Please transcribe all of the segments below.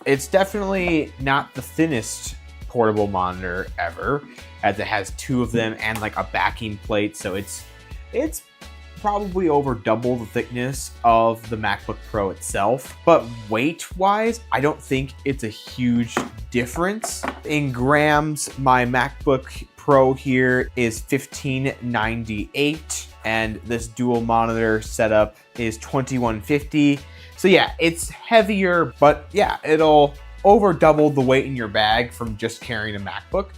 It's definitely not the thinnest portable monitor ever, as it has two of them and like a backing plate, so it's probably over double the thickness of the MacBook Pro itself. But weight-wise, I don't think it's a huge difference. In grams, my MacBook Pro here is 1598, and this dual monitor setup is 2150. So yeah, it's heavier, but yeah, it'll over double the weight in your bag from just carrying a MacBook,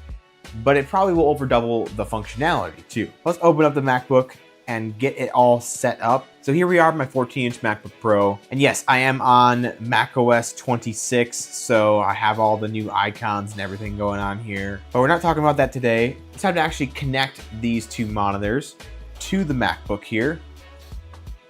but it probably will over double the functionality too. Let's open up the MacBook and get it all set up. So here we are, my 14-inch MacBook Pro. And yes, I am on macOS 26, so I have all the new icons and everything going on here. But we're not talking about that today. It's time to actually connect these two monitors to the MacBook here.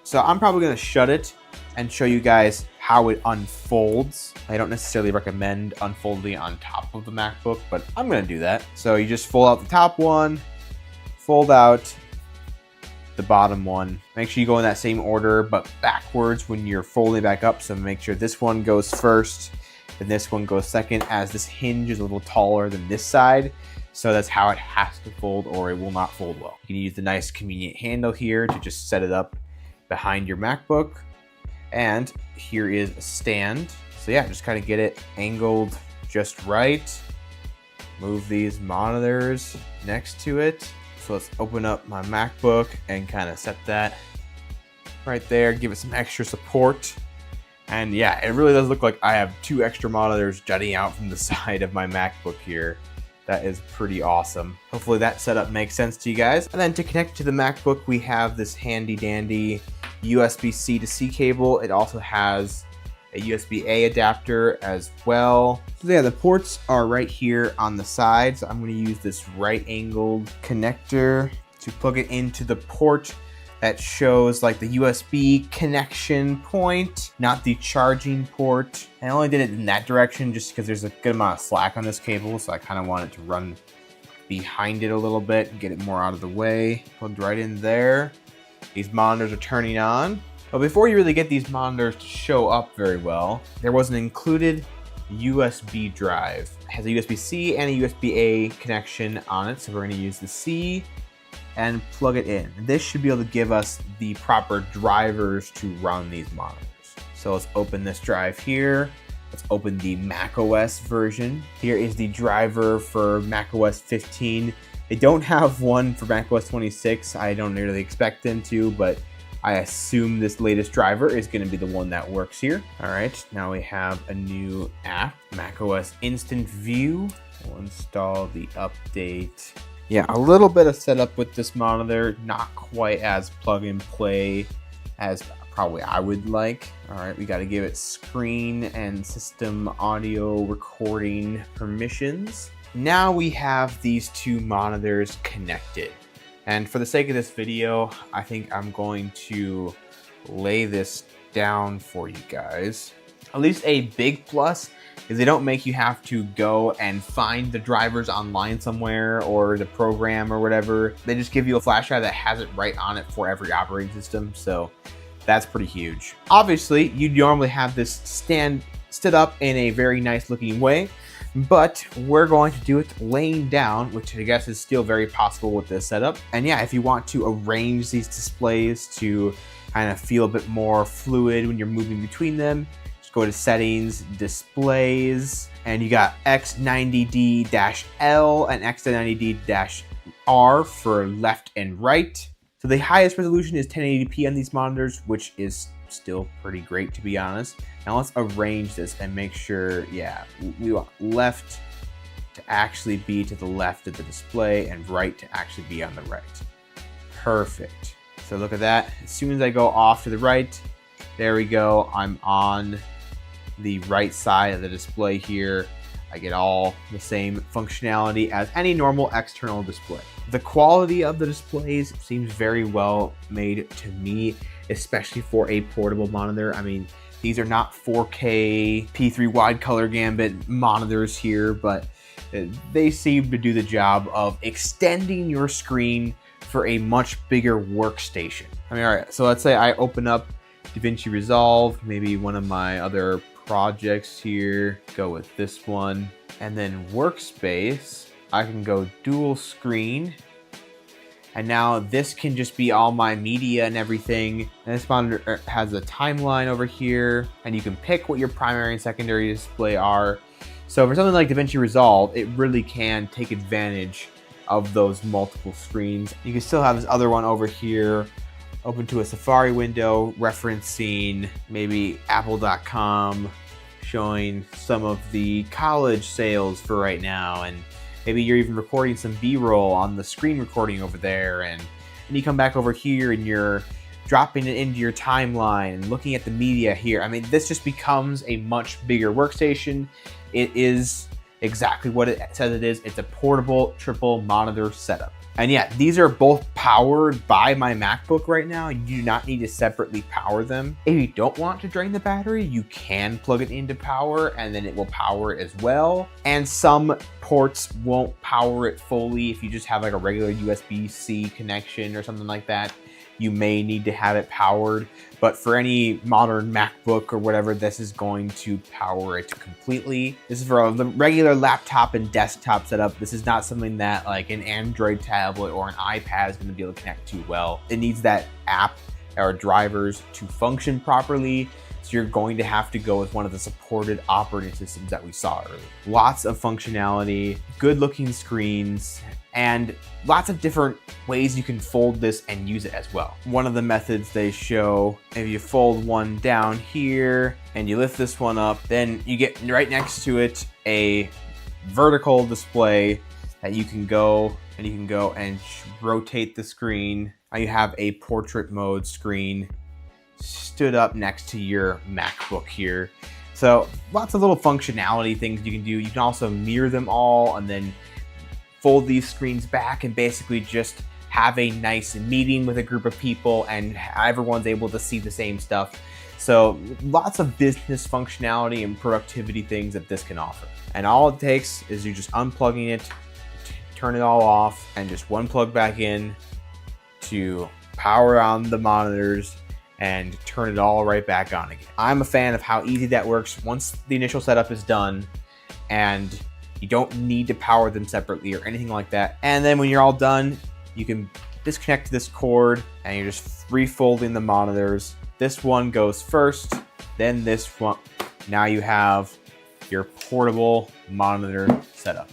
So I'm probably gonna shut it and show you guys how it unfolds. I don't necessarily recommend unfolding on top of the MacBook, but I'm gonna do that. So you just fold out the top one, fold out the bottom one. Make sure you go in that same order, but backwards when you're folding back up. So make sure this one goes first, and this one goes second, as this hinge is a little taller than this side. So that's how it has to fold, or it will not fold well. You can use the nice convenient handle here to just set it up behind your MacBook. And here is a stand. So yeah, just kind of get it angled just right. Move these monitors next to it. So let's open up my MacBook and kind of set that right there, give it some extra support. And yeah, it really does look like I have two extra monitors jutting out from the side of my MacBook here. That is pretty awesome. Hopefully that setup makes sense to you guys. And then to connect to the MacBook, we have this handy dandy USB-C to C cable. It also has a USB-A adapter as well. So yeah, the ports are right here on the side. So I'm going to use this right angled connector to plug it into the port that shows like the USB connection point, not the charging port. I only did it in that direction just because there's a good amount of slack on this cable. So I kind of want it to run behind it a little bit and get it more out of the way. Plugged right in there. These monitors are turning on. But before you really get these monitors to show up very well, there was an included USB drive. It has a USB-C and a USB-A connection on it. So we're going to use the C and plug it in. And this should be able to give us the proper drivers to run these monitors. So let's open this drive here. Let's open the macOS version. Here is the driver for macOS 15. They don't have one for macOS 26. I don't really expect them to, but I assume this latest driver is going to be the one that works here. All right, now we have a new app, macOS Instant View. We'll install the update. Yeah, a little bit of setup with this monitor, not quite as plug and play as probably I would like. All right, we got to give it screen and system audio recording permissions. Now we have these two monitors connected. And for the sake of this video, I think I'm going to lay this down for you guys. At least a big plus is they don't make you have to go and find the drivers online somewhere or the program or whatever. They just give you a flash drive that has it right on it for every operating system. So that's pretty huge. Obviously, you normally have this stood up in a very nice looking way, but we're going to do it laying down, which I guess is still very possible with this setup. And yeah, if you want to arrange these displays to kind of feel a bit more fluid when you're moving between them, just go to settings, displays, and you got X90D-L and X90D-R for left and right. So the highest resolution is 1080p on these monitors, which is still pretty great, to be honest. Now let's arrange this and make sure, yeah, we want left to actually be to the left of the display and right to actually be on the right. Perfect. So look at that. As soon as I go off to the right, there we go. I'm on the right side of the display here. I get all the same functionality as any normal external display. The quality of the displays seems very well made to me, especially for a portable monitor. I mean, these are not 4K P3 wide color gambit monitors here, but they seem to do the job of extending your screen for a much bigger workstation. I mean, all right, so let's say I open up DaVinci Resolve, maybe one of my other projects here, go with this one. And then workspace, I can go dual screen. And now this can just be all my media and everything. And this monitor has a timeline over here, and you can pick what your primary and secondary display are. So for something like DaVinci Resolve, it really can take advantage of those multiple screens. You can still have this other one over here, open to a Safari window, referencing maybe apple.com, showing some of the college sales for right now, and maybe you're even recording some B-roll on the screen recording over there, and you come back over here and you're dropping it into your timeline and looking at the media here. I mean, this just becomes a much bigger workstation. It is exactly what it says it is. It's a portable triple monitor setup. And yeah, these are both powered by my MacBook right now. You do not need to separately power them. If you don't want to drain the battery, you can plug it into power and then it will power it as well. And some ports won't power it fully. If you just have like a regular USB-C connection or something like that, you may need to have it powered. But for any modern MacBook or whatever, this is going to power it completely. This is for a regular laptop and desktop setup. This is not something that like an Android tablet or an iPad is going to be able to connect to well. It needs that app or drivers to function properly. So you're going to have to go with one of the supported operating systems that we saw earlier. Lots of functionality, good looking screens, and lots of different ways you can fold this and use it as well. One of the methods they show, if you fold one down here and you lift this one up, then you get right next to it a vertical display that you can go and rotate the screen. Now you have a portrait mode screen stood up next to your MacBook here. So lots of little functionality things you can do. You can also mirror them all and then fold these screens back and basically just have a nice meeting with a group of people and everyone's able to see the same stuff. So lots of business functionality and productivity things that this can offer. And all it takes is you just unplugging it, turn it all off, and just one plug back in to power on the monitors and turn it all right back on again. I'm a fan of how easy that works once the initial setup is done, and you don't need to power them separately or anything like that. And then when you're all done, you can disconnect this cord and you're just refolding the monitors. This one goes first, then this one. Now you have your portable monitor setup.